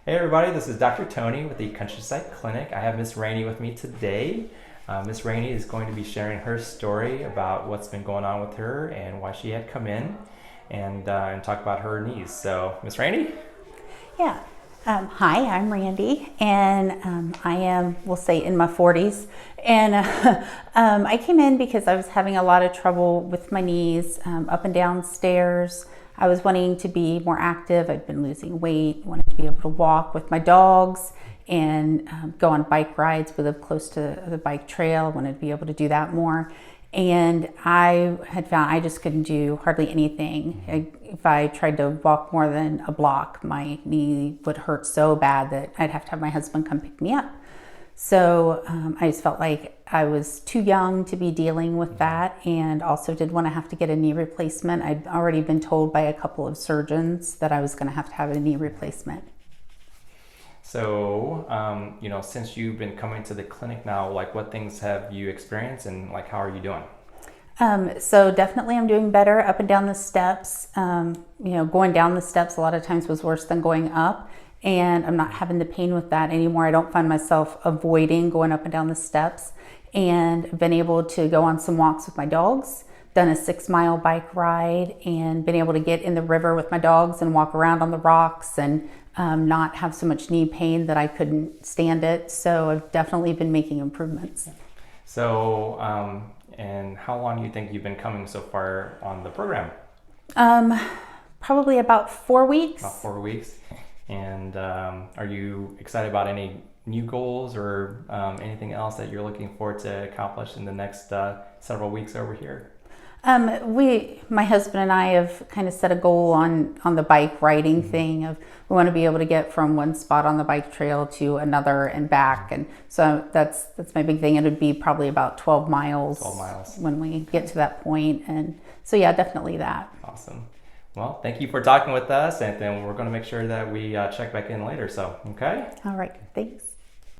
Hey everybody, this is Dr. Tony with the Countryside Clinic. I have Miss Rainey with me today. Miss Rainey is going to be sharing her story about what's been going on with her and why she had come in and talk about her knees. So, Miss Rainey? Yeah. Hi, I'm Randy, and I am, we'll say, in my 40s. And I came in because I was having a lot of trouble with my knees, up and down stairs. I was wanting to be more active. I'd been losing weight, wanted to be able to walk with my dogs and go on bike rides. We live close to the bike trail, wanted to be able to do that more. And I had found I just couldn't do hardly anything. If I tried to walk more than a block, my knee would hurt so bad that I'd have to have my husband come pick me up. So I just felt like I was too young to be dealing with that, and also did want to have to get a knee replacement. I'd already been told by a couple of surgeons that I was going to have a knee replacement. So, since you've been coming to the clinic now, like what things have you experienced and like how are you doing? So definitely I'm doing better up and down the steps. Going down the steps a lot of times was worse than going up, and I'm not having the pain with that anymore. I don't find myself avoiding going up and down the steps, and I've been able to go on some walks with my dogs, done a 6-mile bike ride, and been able to get in the river with my dogs and walk around on the rocks and not have so much knee pain that I couldn't stand it. So I've definitely been making improvements. So, and how long do you think you've been coming so far on the program? Probably about 4 weeks. About 4 weeks. And are you excited about any new goals or anything else that you're looking forward to accomplish in the next several weeks over here? My husband and I have kind of set a goal on the bike riding thing of we want to be able to get from one spot on the bike trail to another and back, and so that's my big thing. It would be probably about 12 miles when we get to that point, and so yeah, definitely that. Awesome. Well, thank you for talking with us, and then we're going to make sure that we check back in later. So, okay? All right, thanks.